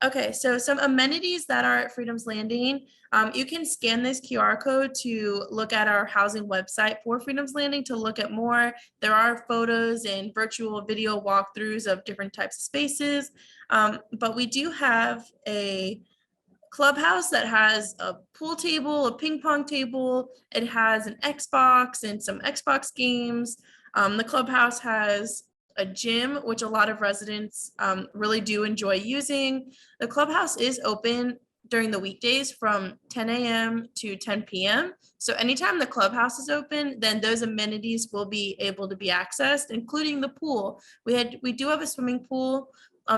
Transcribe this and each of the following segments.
Okay, so some amenities that are at Freedom's Landing. You can scan this QR code to look at our housing website for Freedom's Landing to look at more. There are photos and virtual video walkthroughs of different types of spaces. But we do have a clubhouse that has a pool table, a ping pong table. It has an Xbox and some Xbox games. The clubhouse has a gym, which a lot of residents really do enjoy using. The clubhouse is open during the weekdays from 10 a.m. to 10 p.m. So anytime the clubhouse is open, then those amenities will be able to be accessed, including the pool. We do have a swimming pool.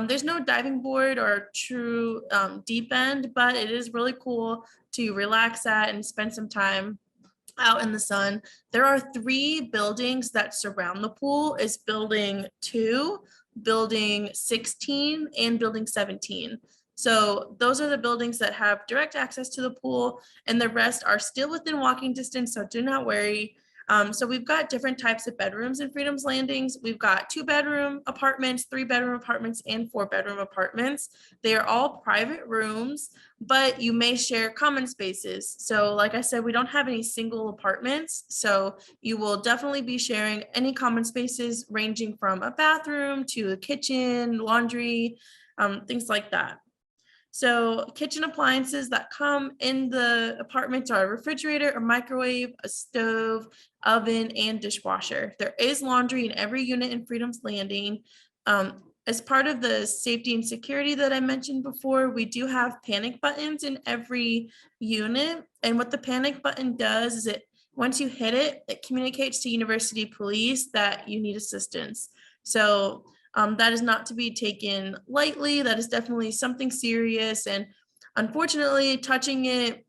There's no diving board or true deep end, but it is really cool to relax at and spend some time out in the sun. There are 3 buildings that surround the pool. It's building 2, building 16, and building 17. So those are the buildings that have direct access to the pool, and the rest are still within walking distance, so do not worry. So we've got different types of bedrooms in Freedom's Landings. We've got 2-bedroom apartments, 3-bedroom apartments, and 4-bedroom apartments. They are all private rooms, but you may share common spaces. So like I said, we don't have any single apartments. So you will definitely be sharing any common spaces ranging from a bathroom to a kitchen, laundry, things like that. So kitchen appliances that come in the apartments are a refrigerator, a microwave, a stove, oven, and dishwasher. There is laundry in every unit in Freedom's Landing. As part of the safety and security that I mentioned before, we do have panic buttons in every unit. And what the panic button does is once you hit it, it communicates to University Police that you need assistance. So that is not to be taken lightly. That is definitely something serious. And unfortunately, touching it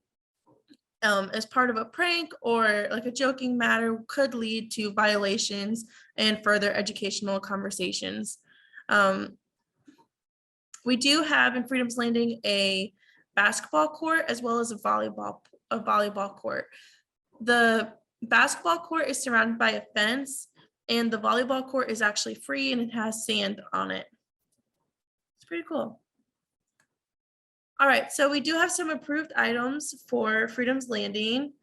as part of a prank or like a joking matter could lead to violations and further educational conversations. We do have in Freedom's Landing a basketball court as well as a volleyball court. The basketball court is surrounded by a fence, and the volleyball court is actually free and it has sand on it. It's pretty cool. All right, so we do have some approved items for Freedom's Landing.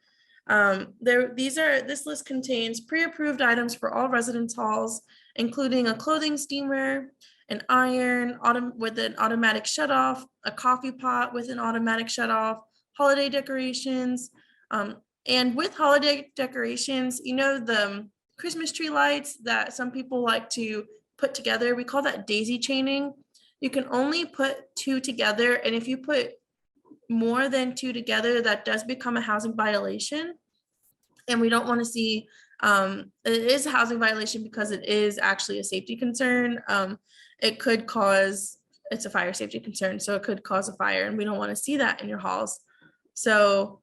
This list contains pre-approved items for all residence halls, including a clothing steamer, an iron with an automatic shutoff, a coffee pot with an automatic shutoff, holiday decorations, and with holiday decorations, you know, the Christmas tree lights that some people like to put together, we call that daisy chaining. You can only put 2 together, and if you put more than 2 together, that does become a housing violation. And we don't want to see, it is a housing violation because it is actually a safety concern. It's a fire safety concern, so it could cause a fire, and we don't want to see that in your halls. So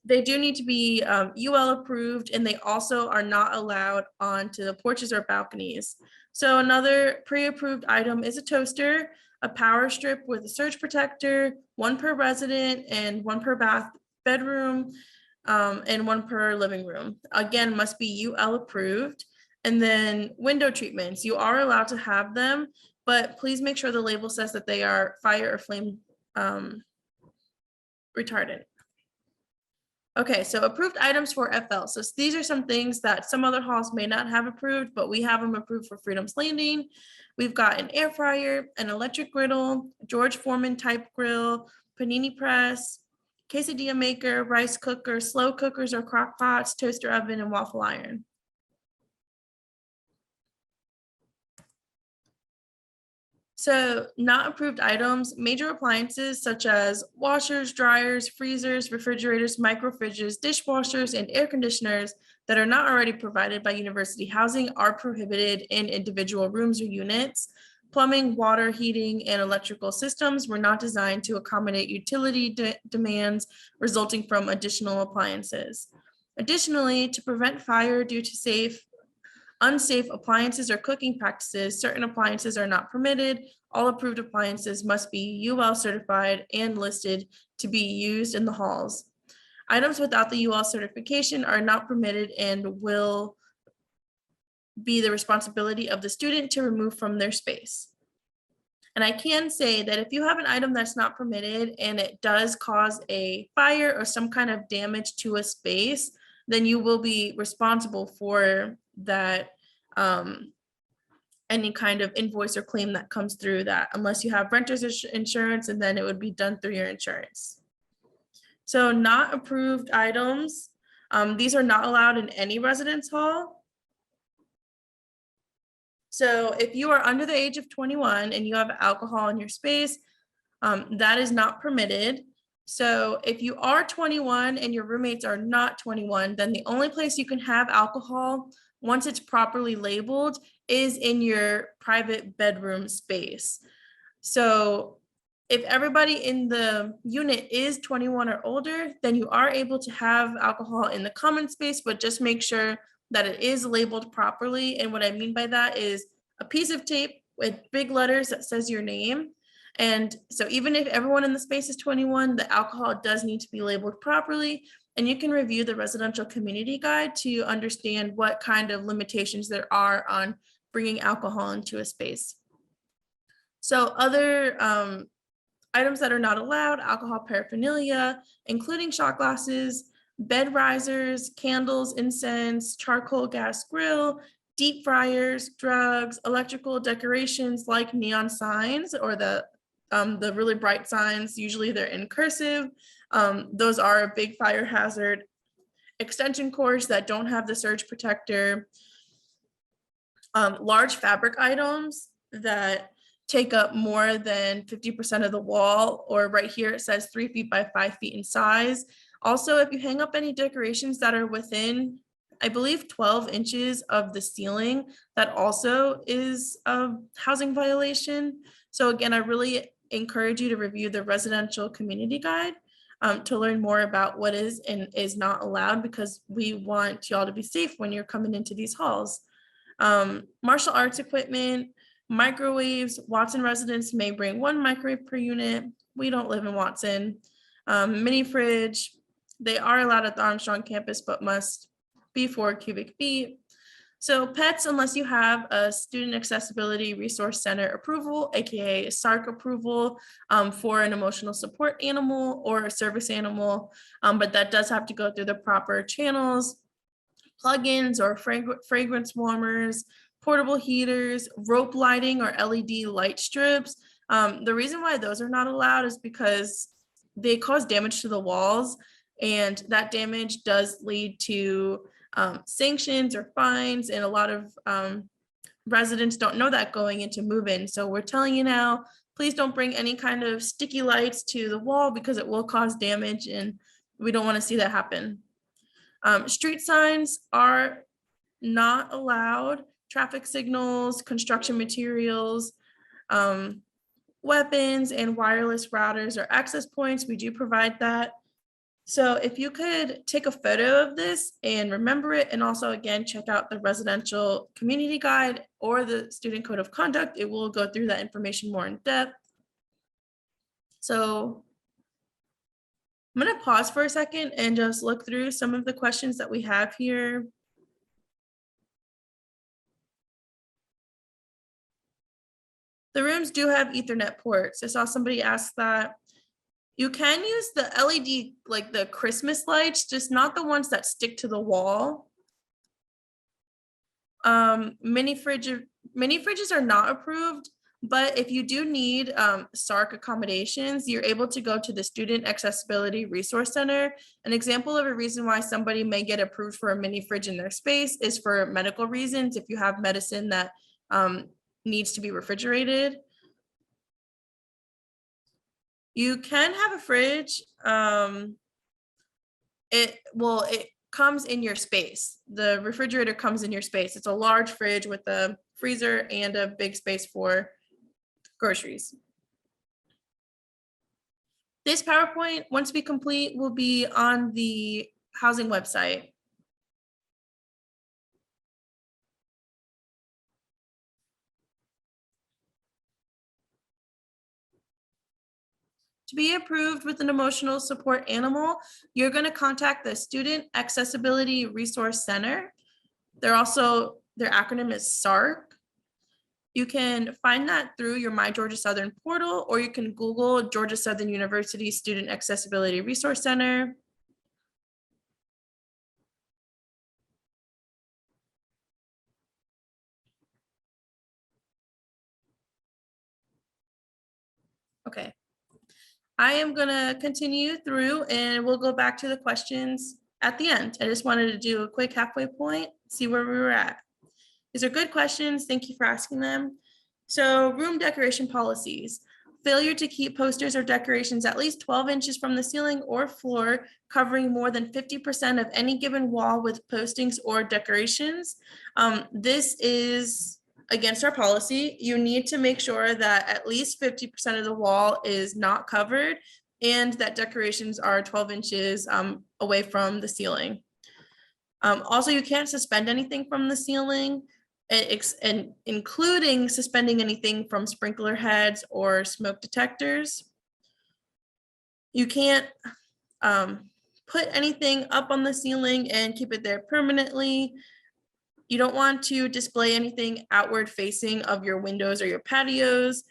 they do need to be UL approved, and they also are not allowed onto the porches or balconies. So another pre-approved item is a toaster, a power strip with a surge protector, 1 per resident and 1 per bedroom, and 1 per living room. Again, must be UL approved. And then window treatments, you are allowed to have them, but please make sure the label says that they are fire or flame retardant. Okay, so approved items for FL. So these are some things that some other halls may not have approved, but we have them approved for Freedom's Landing. We've got an air fryer, an electric griddle, George Foreman type grill, panini press, quesadilla maker, rice cooker, slow cookers or crock pots, toaster oven, and waffle iron. So not approved items, major appliances such as washers, dryers, freezers, refrigerators, microfridges, dishwashers, and air conditioners that are not already provided by university housing are prohibited in individual rooms or units. Plumbing, water, heating, and electrical systems were not designed to accommodate utility demands resulting from additional appliances. Additionally, to prevent fire due to unsafe appliances or cooking practices, certain appliances are not permitted. All approved appliances must be UL certified and listed to be used in the halls. Items without the UL certification are not permitted and will be the responsibility of the student to remove from their space. And I can say that if you have an item that's not permitted and it does cause a fire or some kind of damage to a space, then you will be responsible for that, any kind of invoice or claim that comes through that, unless you have renter's insurance, and then it would be done through your insurance. So not approved items, these are not allowed in any residence hall. So if you are under the age of 21 and you have alcohol in your space, that is not permitted. So if you are 21 and your roommates are not 21, then the only place you can have alcohol, once it's properly labeled, is in your private bedroom space. So if everybody in the unit is 21 or older, then you are able to have alcohol in the common space, but just make sure that it is labeled properly. And what I mean by that is a piece of tape with big letters that says your name. And so even if everyone in the space is 21, the alcohol does need to be labeled properly. And you can review the residential community guide to understand what kind of limitations there are on bringing alcohol into a space. So other items that are not allowed: alcohol paraphernalia, including shot glasses, bed risers, candles, incense, charcoal gas grill, deep fryers, drugs, electrical decorations like neon signs or the really bright signs. Usually they're in cursive. Those are a big fire hazard. Extension cords that don't have the surge protector. Large fabric items that take up more than 50% of the wall, or right here it says 3 feet by 5 feet in size. Also, if you hang up any decorations that are within, I believe, 12 inches of the ceiling, that also is a housing violation. So again, I really encourage you to review the residential community guide to learn more about what is and is not allowed, because we want y'all to be safe when you're coming into these halls. Martial arts equipment, microwaves. Watson residents may bring 1 microwave per unit. We don't live in Watson. Mini fridge. They are allowed at the Armstrong campus, but must be 4 cubic feet. So pets, unless you have a Student Accessibility Resource Center approval, AKA SARC approval, for an emotional support animal or a service animal, but that does have to go through the proper channels. Plugins or fragrance warmers, portable heaters, rope lighting or LED light strips. The reason why those are not allowed is because they cause damage to the walls, and that damage does lead to sanctions or fines, and a lot of residents don't know that going into move-in. So we're telling you now, please don't bring any kind of sticky lights to the wall, because it will cause damage, and we don't want to see that happen. Street signs are not allowed. Traffic signals, construction materials, weapons, and wireless routers or access points, we do provide that. So if you could take a photo of this and remember it, and also again, check out the residential community guide or the student code of conduct, it will go through that information more in depth. So I'm going to pause for a second and just look through some of the questions that we have here. The rooms do have Ethernet ports. I saw somebody ask that. You can use the LED, like the Christmas lights, just not the ones that stick to the wall. Mini fridges are not approved. But if you do need SARC accommodations, you're able to go to the Student Accessibility Resource Center. An example of a reason why somebody may get approved for a mini fridge in their space is for medical reasons. If you have medicine that needs to be refrigerated, you can have a fridge. It comes in your space. The refrigerator comes in your space. It's a large fridge with a freezer and a big space for groceries. This PowerPoint, once we complete, will be on the housing website. To be approved with an emotional support animal, you're going to contact the Student Accessibility Resource Center. Their acronym is SARC. You can find that through your My Georgia Southern portal, or you can Google Georgia Southern University Student Accessibility Resource Center. Okay. I am gonna continue through and we'll go back to the questions at the end. I just wanted to do a quick halfway point, see where we were at. These are good questions. Thank you for asking them. So room decoration policies. Failure to keep posters or decorations at least 12 inches from the ceiling or floor, covering more than 50% of any given wall with postings or decorations. This is against our policy. You need to make sure that at least 50% of the wall is not covered and that decorations are 12 inches away from the ceiling. Also, you can't suspend anything from the ceiling, and including suspending anything from sprinkler heads or smoke detectors. You can't put anything up on the ceiling and keep it there permanently. You don't want to display anything outward facing of your windows or your patios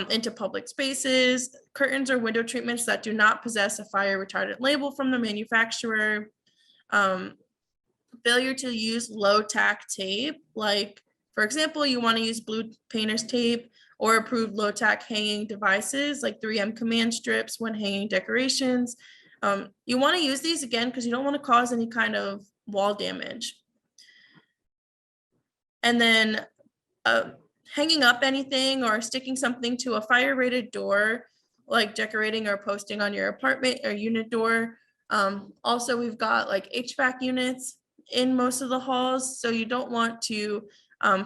into public spaces, curtains or window treatments that do not possess a fire retardant label from the manufacturer. Failure to use low tack tape, like for example, you want to use blue painter's tape or approved low tack hanging devices like 3M command strips when hanging decorations. You want to use these again because you don't want to cause any kind of wall damage. And then hanging up anything or sticking something to a fire rated door, like decorating or posting on your apartment or unit door. Also, we've got like HVAC units in most of the halls, so you don't want to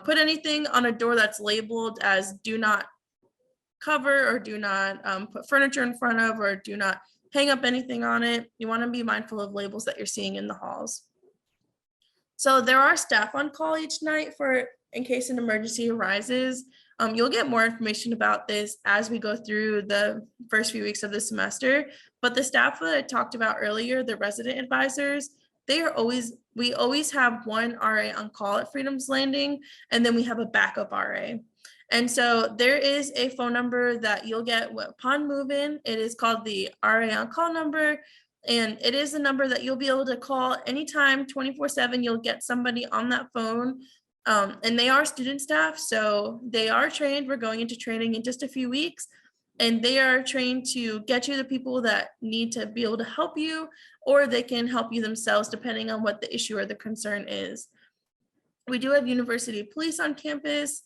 put anything on a door that's labeled as do not cover or do not put furniture in front of or do not hang up anything on it. You want to be mindful of labels that you're seeing in the halls. So there are staff on call each night for in case an emergency arises. You'll get more information about this as we go through the first few weeks of the semester, but the staff that I talked about earlier, the resident advisors, we always have one RA on call at Freedom's Landing, and then we have a backup RA. And so there is a phone number that you'll get upon move-in. It is called the RA on call number. And it is a number that you'll be able to call anytime 24/7. You'll get somebody on that phone. And they are student staff, so they are trained. We're going into training in just a few weeks. And they are trained to get you the people that need to be able to help you, or they can help you themselves depending on what the issue or the concern is. We do have university police on campus.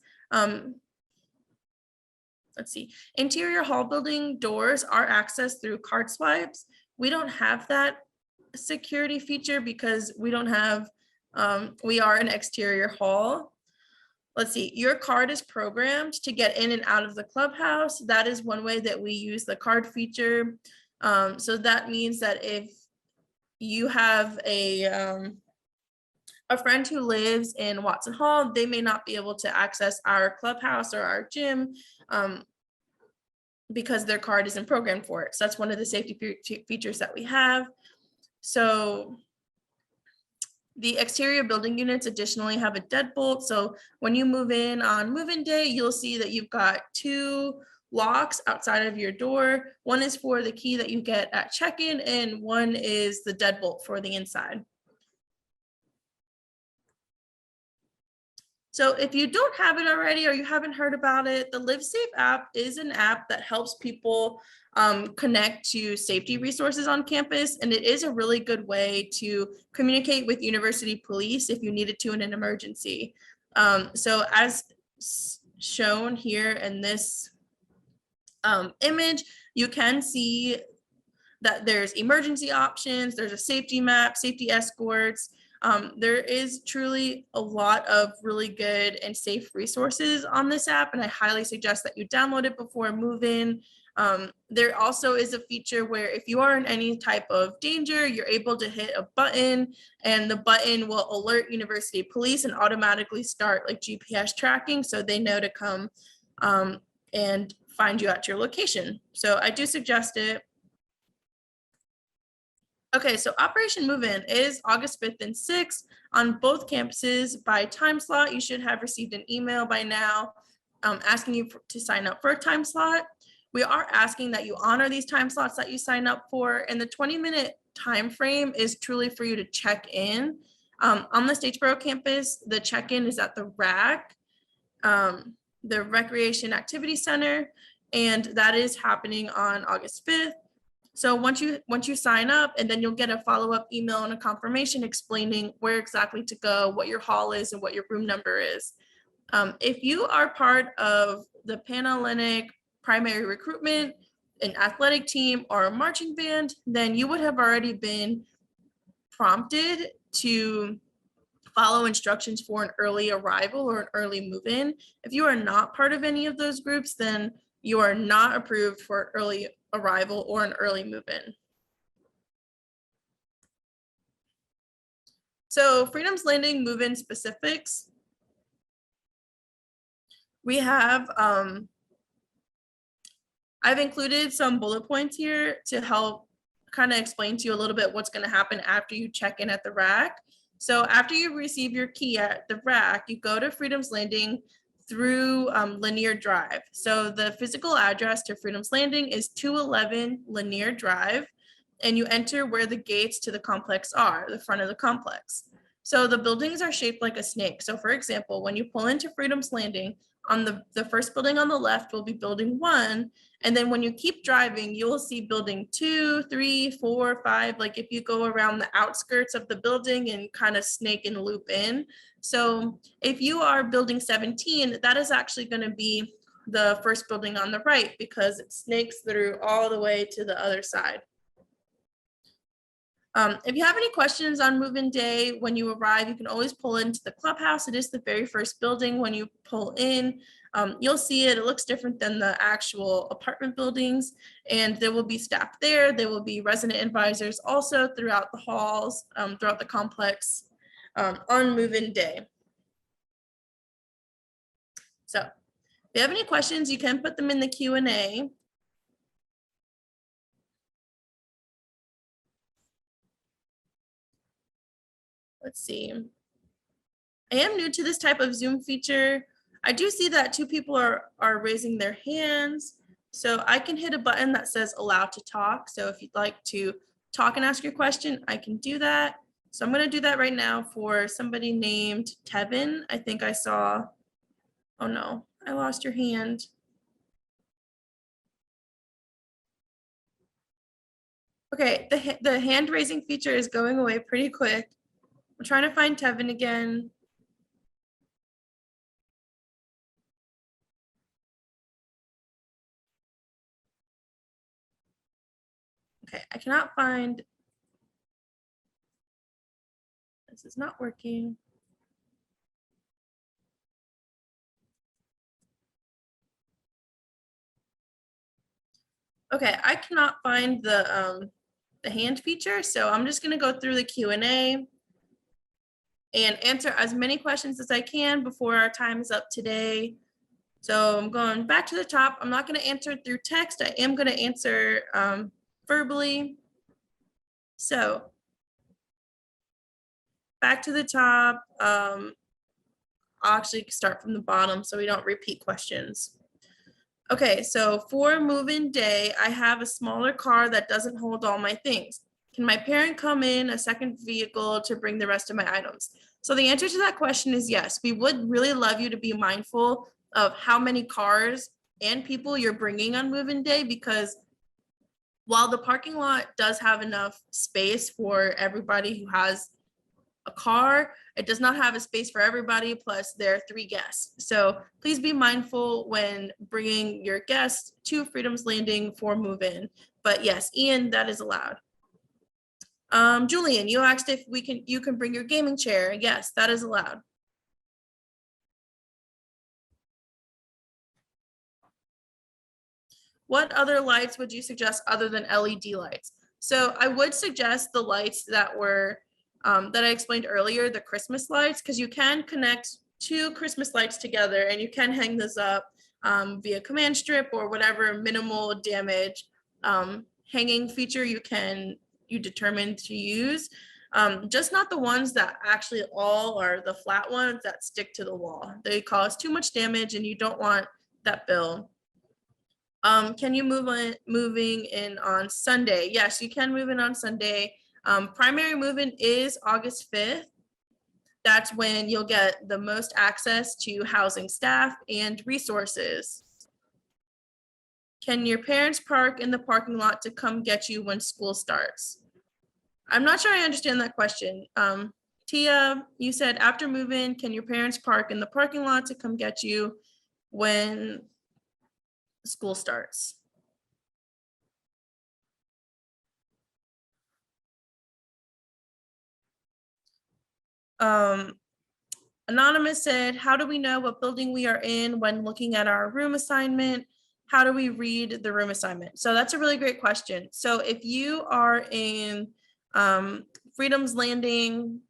Let's see, interior hall building doors are accessed through card swipes. We don't have that security feature because we don't have, we are an exterior hall. Let's see, your card is programmed to get in and out of the clubhouse. That is one way that we use the card feature. So that means that if you have a friend who lives in Watson Hall, they may not be able to access our clubhouse or our gym because their card isn't programmed for it. So that's one of the safety features that we have. So the exterior building units additionally have a deadbolt. So when you move in on move-in day, you'll see that you've got 2 locks outside of your door. One is for the key that you get at check-in, and one is the deadbolt for the inside. So if you don't have it already or you haven't heard about it, the LiveSafe app is an app that helps people connect to safety resources on campus. And it is a really good way to communicate with university police if you needed to in an emergency. So as shown here in this image, you can see that there's emergency options, there's a safety map, safety escorts. There is truly a lot of really good and safe resources on this app, and I highly suggest that you download it before move-in. There also is a feature where if you are in any type of danger, you're able to hit a button, and the button will alert university police and automatically start like GPS tracking so they know to come and find you at your location. So I do suggest it. Okay, so Operation Move-In is August 5th and 6th on both campuses by time slot. You should have received an email by now. asking you to sign up for a time slot. We are asking that you honor these time slots that you sign up for, and the 20-minute time frame is truly for you to check in. On the Statesboro campus, the check-in is at the RAC, the Recreation Activity Center, and that is happening on August 5th. So once you sign up, and then you'll get a follow-up email and a confirmation explaining where exactly to go, what your hall is, and what your room number is. If you are part of the Panhellenic primary recruitment, an athletic team, or a marching band, then you would have already been prompted to follow instructions for an early arrival or an early move-in. If you are not part of any of those groups, then you are not approved for an early arrival or an early move-in. So Freedom's Landing move-in specifics. We have, I've included some bullet points here to help kind of explain to you a little bit what's going to happen after you check in at the RAC. So after you receive your key at the RAC, you go to Freedom's Landing through Linear Drive. So the physical address to Freedom's Landing is 211 Linear Drive, and you enter where the gates to the complex are, the front of the complex. So the buildings are shaped like a snake. So for example, when you pull into Freedom's Landing, on the first building on the left will be building 1. And then when you keep driving, you will see building 2, 3, 4, 5. Like if you go around the outskirts of the building and kind of snake and loop in. So if you are building 17, that is actually going to be the first building on the right because it snakes through all the way to the other side. If you have any questions on move-in day, when you arrive, you can always pull into the clubhouse. It is the very first building when you pull in. You'll see it. It looks different than the actual apartment buildings, and there will be staff there. There will be resident advisors also throughout the halls, throughout the complex on move-in day. So if you have any questions, you can put them in the Q&A. Let's see. I am new to this type of Zoom feature. I do see that 2 people are raising their hands. So I can hit a button that says allow to talk. So if you'd like to talk and ask your question, I can do that. So I'm gonna do that right now for somebody named Tevin. I think I saw, oh no, I lost your hand. Okay, the hand raising feature is going away pretty quick. I'm trying to find Tevin again. Okay, I cannot find. This is not working. Okay, I cannot find the hand feature, so I'm just gonna go through the Q&A and answer as many questions as I can before our time is up today. So I'm going back to the top. I'm not going to answer through text. I am going to answer verbally. So back to the top. I'll actually start from the bottom so we don't repeat questions. Okay, so for move-in day, I have a smaller car that doesn't hold all my things. Can my parent come in a second vehicle to bring the rest of my items? So the answer to that question is yes. We would really love you to be mindful of how many cars and people you're bringing on move-in day, because while the parking lot does have enough space for everybody who has a car, it does not have a space for everybody, plus there are 3 guests. So please be mindful when bringing your guests to Freedom's Landing for move-in. But yes, Ian, that is allowed. Julian, you asked if you can bring your gaming chair. Yes, that is allowed. What other lights would you suggest other than LED lights? So I would suggest the lights that were that I explained earlier, the Christmas lights, because you can connect 2 Christmas lights together and you can hang this up via command strip or whatever minimal damage hanging feature you determine to use. Just not the ones that actually all are the flat ones that stick to the wall. They cause too much damage and you don't want that bill. Can you moving in on Sunday? Yes, you can move in on Sunday. Primary move-in is August 5th. That's when you'll get the most access to housing staff and resources. Can your parents park in the parking lot to come get you when school starts? I'm not sure I understand that question. Tia, you said after move-in, can your parents park in the parking lot to come get you when school starts? Anonymous said, how do we know what building we are in when looking at our room assignment? How do we read the room assignment? So that's a really great question. So if you are in Freedom's Landing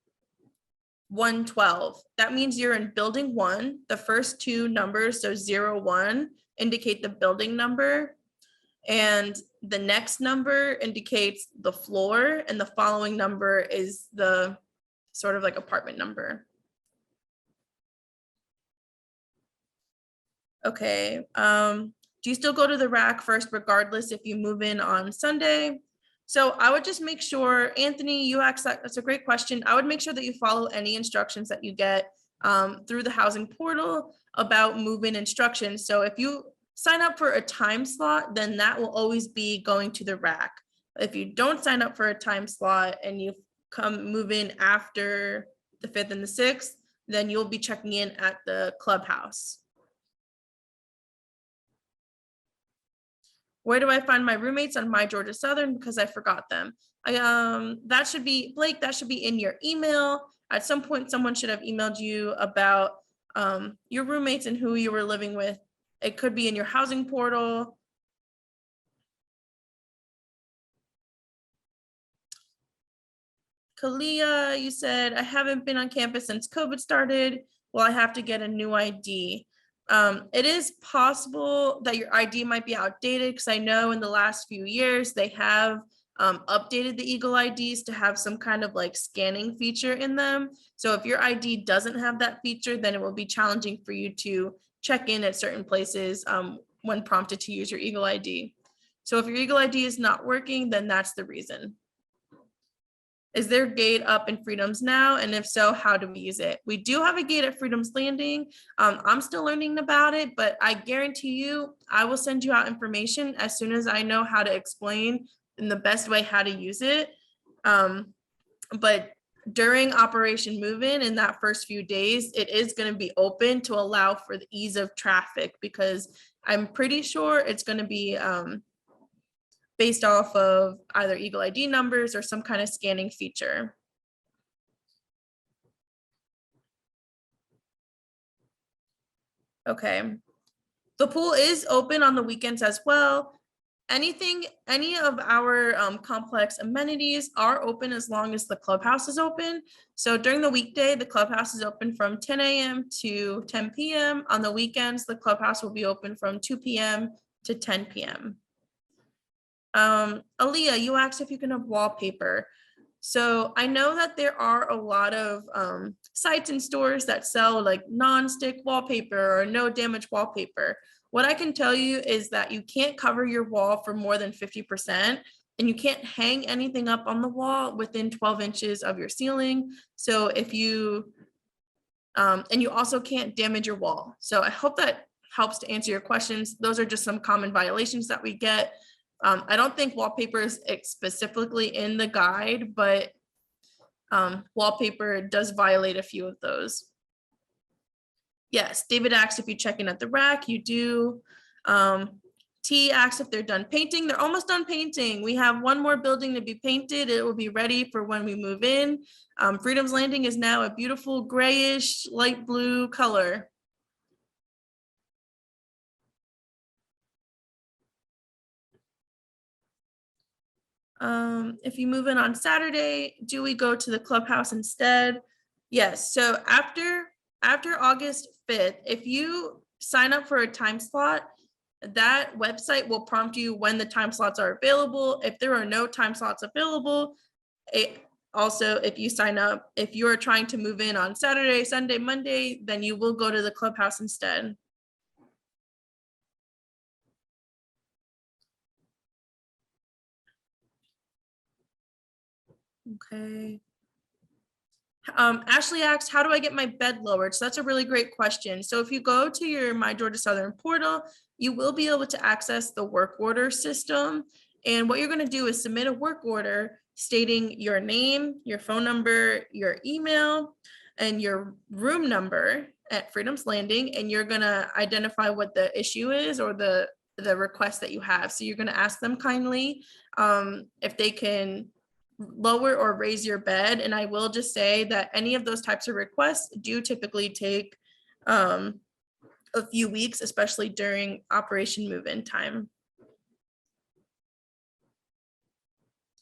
112, that means you're in building 1. The first 2 numbers, so 01, indicate the building number. And the next number indicates the floor, and the following number is the sort of like apartment number. Okay, do you still go to the rack first regardless if you move in on Sunday? So I would just make sure, Anthony, you asked that, that's a great question. I would make sure that you follow any instructions that you get through the housing portal about move-in instructions. So if you sign up for a time slot, then that will always be going to the rack. If you don't sign up for a time slot and you come move in after the 5th and the 6th, then you'll be checking in at the clubhouse. Where do I find my roommates on My Georgia Southern? Because I forgot them. That should be, Blake, that should be in your email. At some point, someone should have emailed you about your roommates and who you were living with. It could be in your housing portal. Kalia, you said, I haven't been on campus since COVID started. Well, I have to get a new ID. It is possible that your ID might be outdated because I know in the last few years they have updated the Eagle IDs to have some kind of like scanning feature in them. So if your ID doesn't have that feature, then it will be challenging for you to check in at certain places when prompted to use your Eagle ID. So if your Eagle ID is not working, then that's the reason. Is there a gate up in Freedoms now? And if so, how do we use it? We do have a gate at Freedoms Landing. I'm still learning about it, but I guarantee you, I will send you out information as soon as I know how to explain in the best way how to use it. But during Operation Move-In in that first few days, it is going to be open to allow for the ease of traffic because I'm pretty sure it's going to be based off of either Eagle ID numbers or some kind of scanning feature. Okay. The pool is open on the weekends as well. Any of our complex amenities are open as long as the clubhouse is open. So during the weekday, the clubhouse is open from 10 a.m. to 10 p.m. On the weekends, the clubhouse will be open from 2 p.m. to 10 p.m. Aaliyah, you asked if you can have wallpaper. So I know that there are a lot of sites and stores that sell like non-stick wallpaper or no damage wallpaper. What I can tell you is that you can't cover your wall for more than 50%, and you can't hang anything up on the wall within 12 inches of your ceiling. So if you, and you also can't damage your wall. So I hope that helps to answer your questions. Those are just some common violations that we get. I don't think wallpaper is specifically in the guide, but wallpaper does violate a few of those. Yes, David asked if you check in at the rack, you do. T asked if they're done painting. They're almost done painting. We have one more building to be painted. It will be ready for when we move in. Freedom's Landing is now a beautiful grayish light blue color. If you move in on Saturday, do we go to the clubhouse instead? Yes, so after August 5th, if you sign up for a time slot, that website will prompt you when the time slots are available. If there are no time slots available, also, if you sign up, if you're trying to move in on Saturday, Sunday, Monday, then you will go to the clubhouse instead. Okay. Ashley asks, how do I get my bed lowered? So that's a really great question. So if you go to your My Georgia Southern portal, you will be able to access the work order system. And what you're going to do is submit a work order stating your name, your phone number, your email, and your room number at Freedom's Landing. And you're going to identify what the issue is or the request that you have. So you're going to ask them kindly if they can lower or raise your bed. And I will just say that any of those types of requests do typically take a few weeks, especially during Operation Move-In time.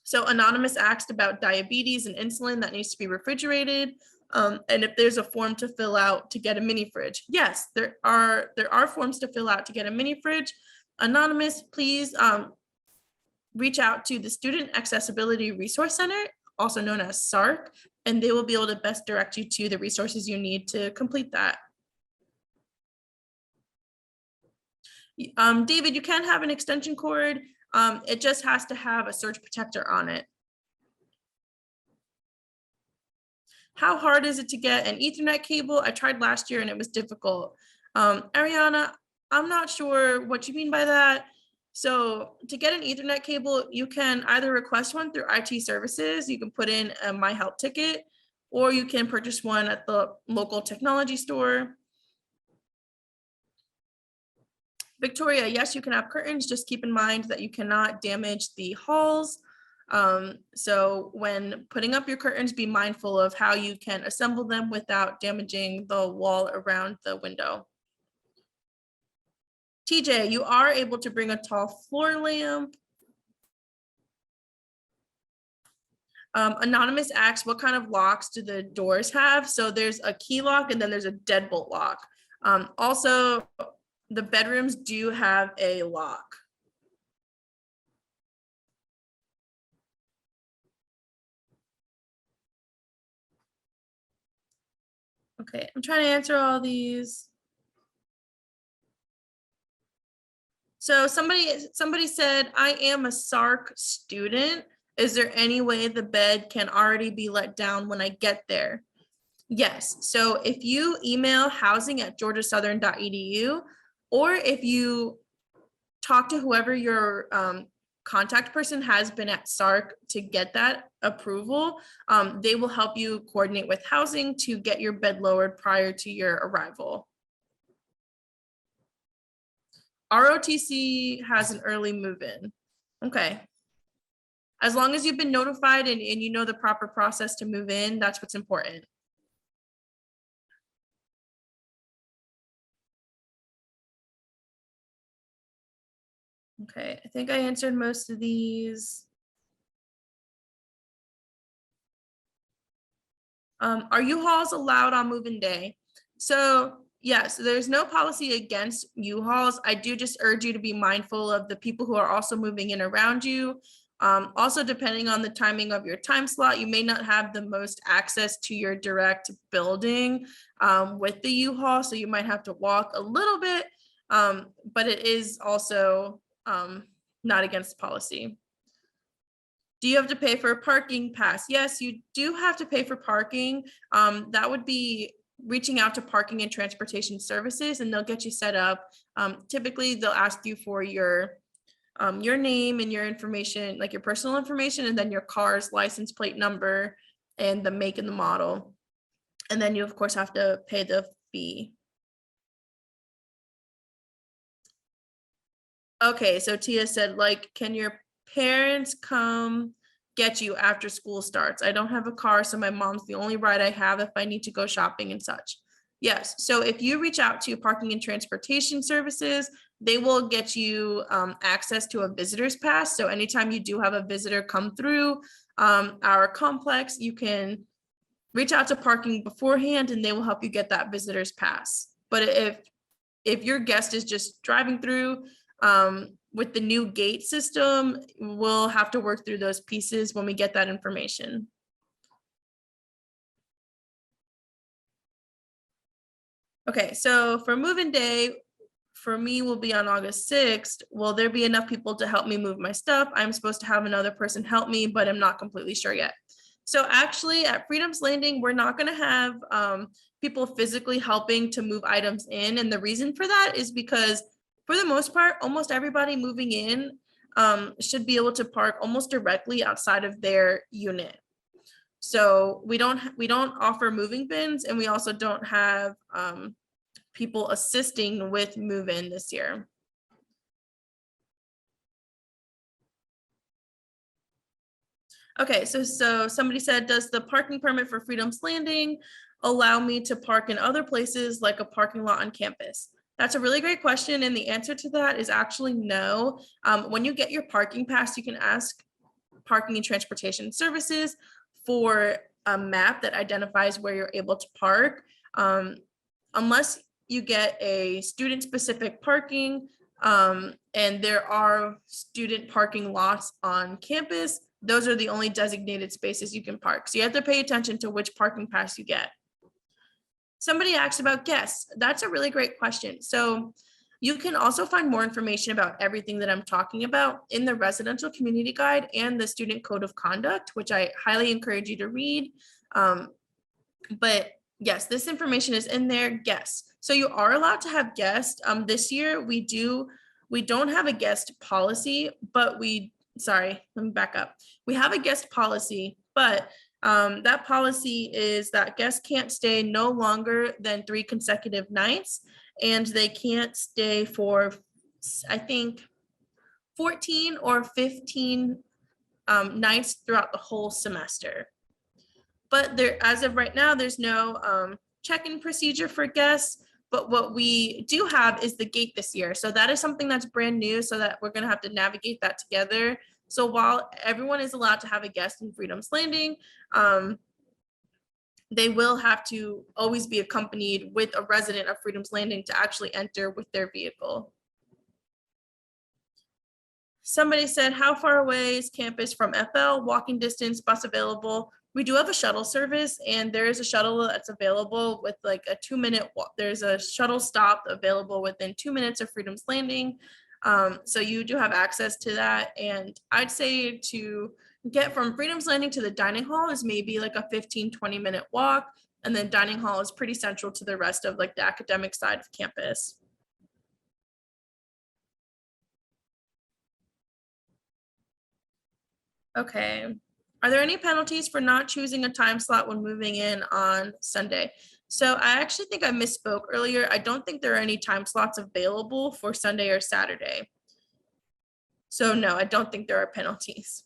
So Anonymous asked about diabetes and insulin that needs to be refrigerated. And if there's a form to fill out to get a mini fridge. Yes, there are forms to fill out to get a mini fridge. Anonymous, please reach out to the Student Accessibility Resource Center, also known as SARC, and they will be able to best direct you to the resources you need to complete that. David, you can have an extension cord. It just has to have a surge protector on it. How hard is it to get an Ethernet cable? I tried last year and it was difficult. Ariana, I'm not sure what you mean by that. So to get an Ethernet cable, you can either request one through IT services. You can put in a My Help ticket, or you can purchase one at the local technology store. Victoria, yes, you can have curtains. Just keep in mind that you cannot damage the halls. So when putting up your curtains, be mindful of how you can assemble them without damaging the wall around the window. TJ, you are able to bring a tall floor lamp. Anonymous asks, what kind of locks do the doors have? So there's a key lock and then there's a deadbolt lock. Also, the bedrooms do have a lock. Okay, I'm trying to answer all these. So somebody said, I am a SARC student. Is there any way the bed can already be let down when I get there? Yes. So if you email housing@georgiasouthern.edu, or if you talk to whoever your contact person has been at SARC to get that approval, they will help you coordinate with housing to get your bed lowered prior to your arrival. ROTC has an early move-in. Okay. As long as you've been notified and you know the proper process to move in, that's what's important. Okay, I think I answered most of these. Are U-Hauls allowed on move-in day? So yes, there's no policy against U-Hauls. I do just urge you to be mindful of the people who are also moving in around you. Also, depending on the timing of your time slot, you may not have the most access to your direct building with the U-Haul, so you might have to walk a little bit, but it is also not against policy. Do you have to pay for a parking pass? Yes, you do have to pay for parking. That would be reaching out to Parking and Transportation Services, and they'll get you set up. Typically, they'll ask you for your name and your information, like your personal information, and then your car's license plate number and the make and the model. And then you, of course, have to pay the fee. Okay, so Tia said, like, can your parents come get you after school starts? I don't have a car, so my mom's the only ride I have if I need to go shopping and such. Yes, so if you reach out to Parking and Transportation Services, they will get you access to a visitor's pass. So anytime you do have a visitor come through our complex, you can reach out to parking beforehand and they will help you get that visitor's pass. But if your guest is just driving through, with the new gate system, we'll have to work through those pieces when we get that information. Okay, so for move-in day, for me will be on August 6th. Will there be enough people to help me move my stuff? I'm supposed to have another person help me, but I'm not completely sure yet. So actually at Freedom's Landing, we're not going to have people physically helping to move items in. And the reason for that is because for the most part, almost everybody moving in should be able to park almost directly outside of their unit. So we don't offer moving bins, and we also don't have people assisting with move-in this year. Okay, so somebody said, does the parking permit for Freedom's Landing allow me to park in other places like a parking lot on campus? That's a really great question, and the answer to that is actually no. When you get your parking pass, you can ask Parking and Transportation Services for a map that identifies where you're able to park. Unless you get a student-specific parking, and there are student parking lots on campus, those are the only designated spaces you can park. So you have to pay attention to which parking pass you get. Somebody asked about guests. That's a really great question. So you can also find more information about everything that I'm talking about in the residential community guide and the student code of conduct, which I highly encourage you to read. But yes, this information is in there. Guests. So you are allowed to have guests. This year we don't have a guest policy, but sorry, let me back up. We have a guest policy, but that policy is that guests can't stay no longer than 3 consecutive nights, and they can't stay for, I think, 14 or 15 nights throughout the whole semester. But as of right now, there's no check-in procedure for guests. But what we do have is the gate this year. So that is something that's brand new, so that we're going to have to navigate that together. So while everyone is allowed to have a guest in Freedom's Landing, they will have to always be accompanied with a resident of Freedom's Landing to actually enter with their vehicle. Somebody said, how far away is campus from FL? Walking distance, bus available? We do have a shuttle service, and there is a shuttle that's available with like a 2-minute walk. There's a shuttle stop available within 2 minutes of Freedom's Landing. So you do have access to that. And I'd say to get from Freedom's Landing to the dining hall is maybe like a 15-20 minute walk. And then dining hall is pretty central to the rest of like the academic side of campus. Okay. Are there any penalties for not choosing a time slot when moving in on Sunday? So I actually think I misspoke earlier. I don't think there are any time slots available for Sunday or Saturday. So no, I don't think there are penalties.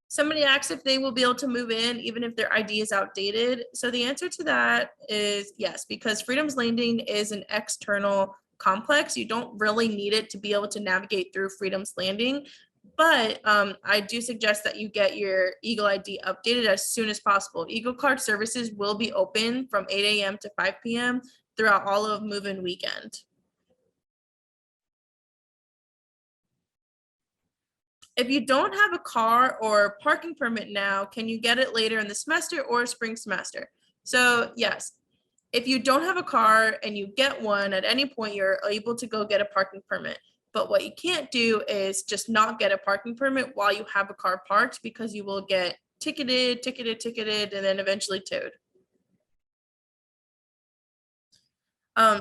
Somebody asked if they will be able to move in even if their ID is outdated. So the answer to that is yes, because Freedom's Landing is an external complex. You don't really need it to be able to navigate through Freedom's Landing. But I do suggest that you get your Eagle ID updated as soon as possible. Eagle Card services will be open from 8 a.m. to 5 p.m. throughout all of move-in weekend. If you don't have a car or parking permit now, can you get it later in the semester or spring semester? So yes, if you don't have a car and you get one at any point, you're able to go get a parking permit. But what you can't do is just not get a parking permit while you have a car parked, because you will get ticketed, and then eventually towed.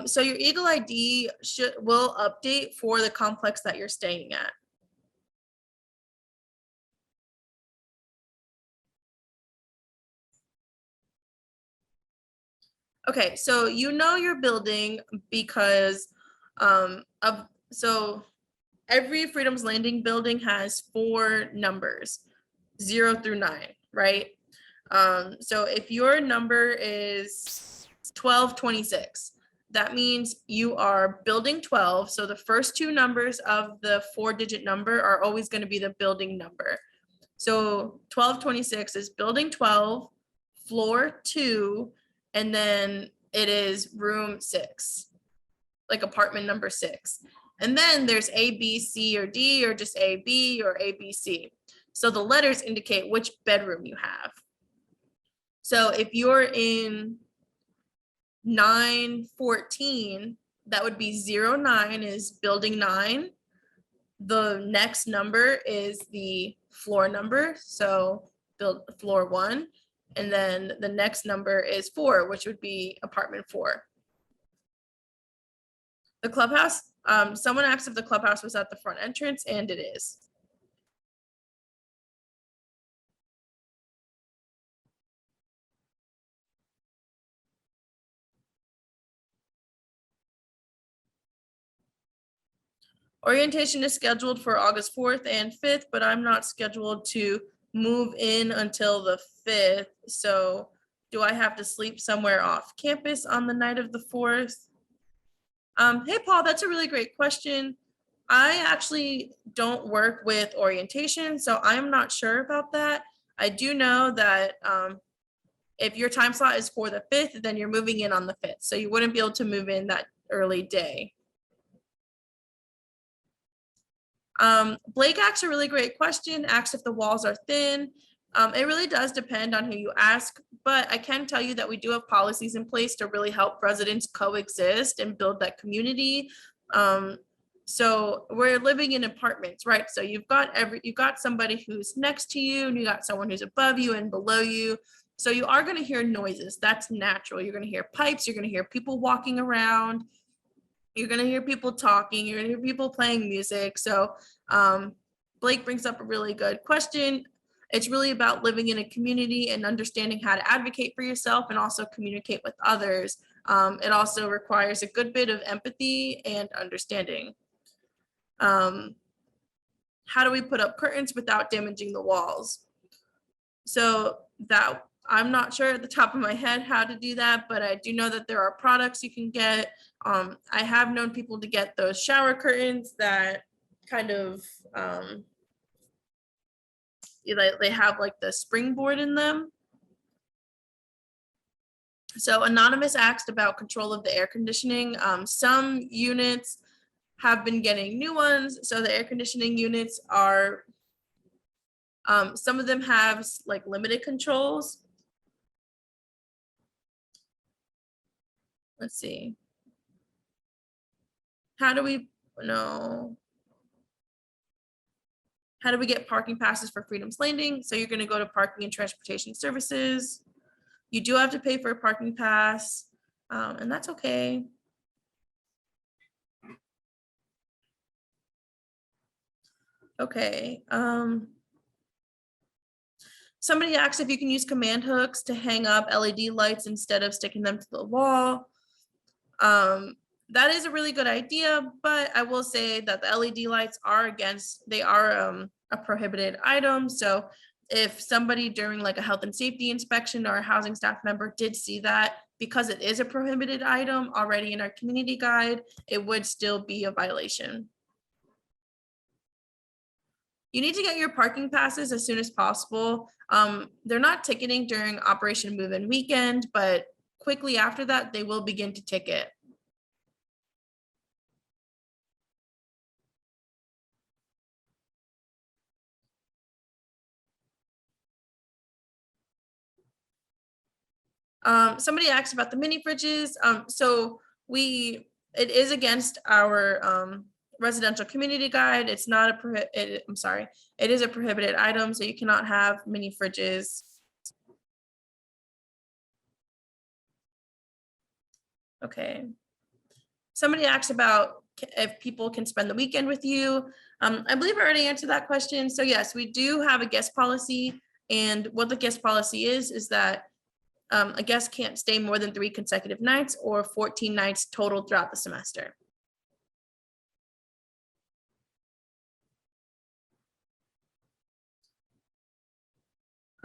So your Eagle ID will update for the complex that you're staying at. Okay, so you know your building because so every Freedom's Landing building has 4 numbers, 0 through 9, right? So if your number is 1226, that means you are building 12. So the first 2 numbers of the 4-digit number are always going to be the building number. So 1226 is building 12, floor 2, and then it is room 6, like apartment number 6. And then there's A, B, C, or D, or just A, B, or A, B, C. So the letters indicate which bedroom you have. So if you're in 914, that would be 09 is building 9. The next number is the floor number, so build floor 1, and then the next number is 4, which would be apartment 4. The clubhouse, someone asked if the clubhouse was at the front entrance, and it is. Orientation is scheduled for August 4th and 5th, but I'm not scheduled to move in until the 5th. So do I have to sleep somewhere off campus on the night of the 4th? Hey, Paul, that's a really great question. I actually don't work with orientation, so I'm not sure about that. I do know that if your time slot is for the 5th, then you're moving in on the 5th. So you wouldn't be able to move in that early day. Blake asked a really great question, asked if the walls are thin. It really does depend on who you ask, but I can tell you that we do have policies in place to really help residents coexist and build that community. So we're living in apartments, right? So you've got somebody who's next to you, and you got someone who's above you and below you. So you are going to hear noises. That's natural. You're going to hear pipes. You're going to hear people walking around. You're going to hear people talking. You're going to hear people playing music. So Blake brings up a really good question. It's really about living in a community and understanding how to advocate for yourself and also communicate with others. It also requires a good bit of empathy and understanding. How do we put up curtains without damaging the walls? So that I'm not sure at the top of my head how to do that, but I do know that there are products you can get. I have known people to get those shower curtains that kind of, they have like the springboard in them. So Anonymous asked about control of the air conditioning. Some units have been getting new ones. So the air conditioning units are, some of them have like limited controls. Let's see. How do we get parking passes for Freedom's Landing? So you're going to go to Parking and Transportation Services. You do have to pay for a parking pass, and that's okay. Okay. Somebody asked if you can use command hooks to hang up LED lights instead of sticking them to the wall. That is a really good idea, but I will say that the LED lights are a prohibited item. So if somebody during like a health and safety inspection or a housing staff member did see that, because it is a prohibited item already in our community guide, it would still be a violation. You need to get your parking passes as soon as possible. They're not ticketing during Operation Move-In Weekend, but quickly after that, they will begin to ticket. Somebody asked about the mini fridges. So it is against our residential community guide. It's not it is a prohibited item, so you cannot have mini fridges. Okay. Somebody asked about if people can spend the weekend with you. I believe I already answered that question. So yes, we do have a guest policy, and what the guest policy is that a guest can't stay more than 3 consecutive nights or 14 nights total throughout the semester.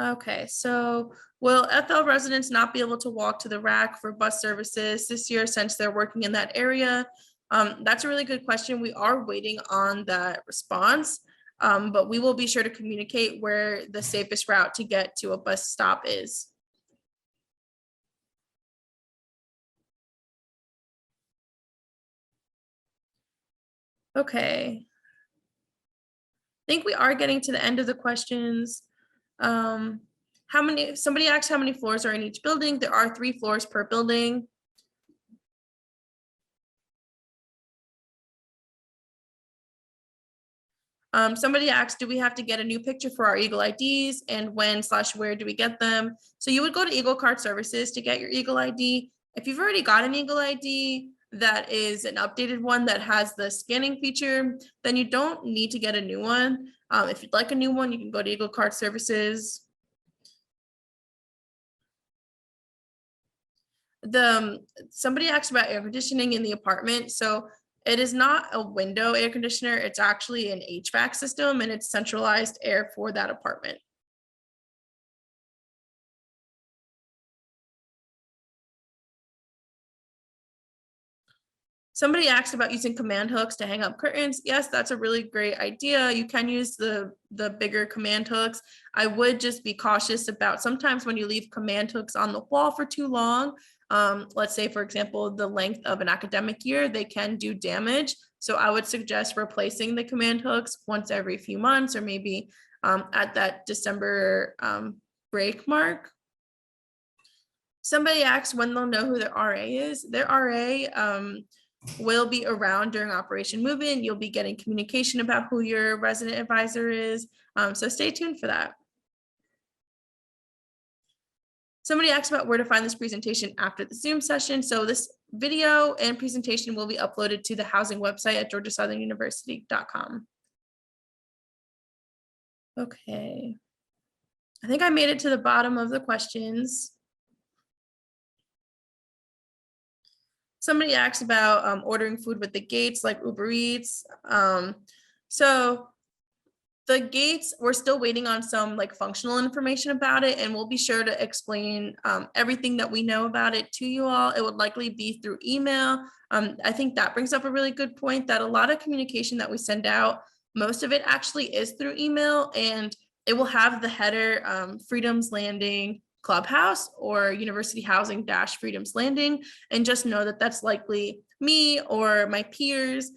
Okay, so will FL residents not be able to walk to the rack for bus services this year since they're working in that area? That's a really good question. We are waiting on that response, but we will be sure to communicate where the safest route to get to a bus stop is. Okay. think we are getting to the end of the questions. Somebody asked how many floors are in each building. There are 3 floors per building. Somebody asked, do we have to get a new picture for our Eagle IDs, and when/where do we get them? So you would go to Eagle Card Services to get your Eagle ID. If you've already got an Eagle ID that is an updated one that has the scanning feature, then you don't need to get a new one. If you'd like a new one, you can go to Eagle Card Services. Somebody asked about air conditioning in the apartment. So it is not a window air conditioner. It's actually an HVAC system, and it's centralized air for that apartment. Somebody asked about using command hooks to hang up curtains. Yes, that's a really great idea. You can use the bigger command hooks. I would just be cautious about sometimes when you leave command hooks on the wall for too long, let's say, for example, the length of an academic year, they can do damage. So I would suggest replacing the command hooks once every few months, or maybe at that December break mark. Somebody asked when they'll know who their RA is. Their RA will be around during Operation Move In. You'll be getting communication about who your resident advisor is. So stay tuned for that. Somebody asked about where to find this presentation after the Zoom session. So this video and presentation will be uploaded to the housing website at Georgiasouthern.edu. Okay. I think I made it to the bottom of the questions. Somebody asked about ordering food with the gates, like Uber Eats. So the gates, we're still waiting on some like functional information about it, and we'll be sure to explain everything that we know about it to you all. It would likely be through email. I think that brings up a really good point, that a lot of communication that we send out, most of it actually is through email, and it will have the header Freedom's Landing Clubhouse or University Housing - Freedom's Landing, and just know that that's likely me or my peers,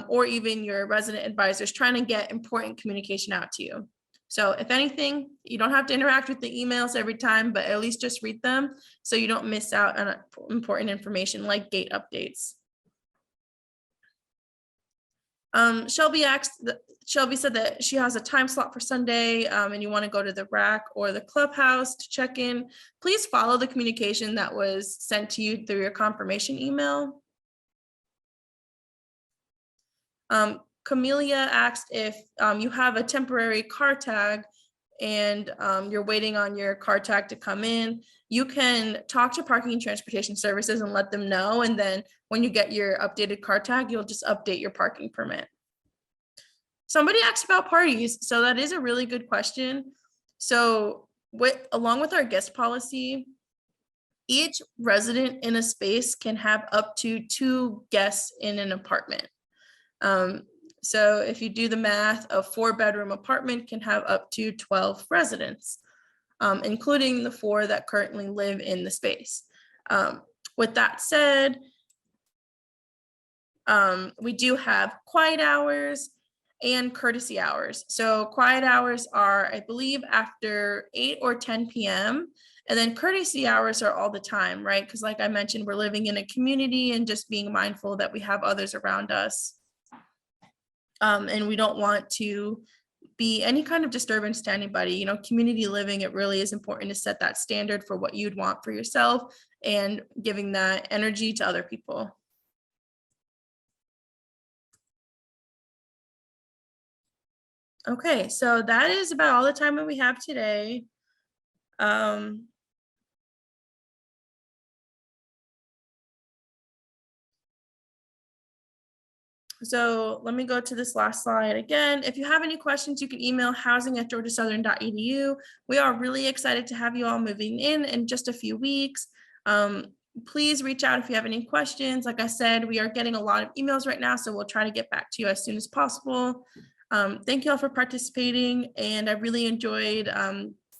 or even your resident advisors trying to get important communication out to you. So if anything, you don't have to interact with the emails every time, but at least just read them so you don't miss out on important information like gate updates. Shelby said that she has a time slot for Sunday, and you want to go to the rack or the clubhouse to check in. Please follow the communication that was sent to you through your confirmation email. Camelia asked if you have a temporary car tag and you're waiting on your car tag to come in, you can talk to Parking and Transportation Services and let them know. And then when you get your updated car tag, you'll just update your parking permit. Somebody asked about parties. So that is a really good question. So along with our guest policy, each resident in a space can have up to 2 guests in an apartment. So if you do the math, a 4-bedroom apartment can have up to 12 residents, including the 4 that currently live in the space. With that said, we do have quiet hours and courtesy hours. So quiet hours are, I believe, after 8 or 10 p.m. And then courtesy hours are all the time, right? Because like I mentioned, we're living in a community and just being mindful that we have others around us. And we don't want to be any kind of disturbance to anybody. You know, community living, it really is important to set that standard for what you'd want for yourself and giving that energy to other people. Okay, so that is about all the time that we have today. So let me go to this last slide again. If you have any questions, you can email housing@Georgiasouthern.edu. We are really excited to have you all moving in just a few weeks. Please reach out if you have any questions. Like I said, we are getting a lot of emails right now, so we'll try to get back to you as soon as possible. Thank you all for participating, and I really enjoyed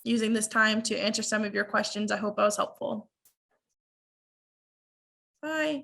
using this time to answer some of your questions. I hope I was helpful. Bye.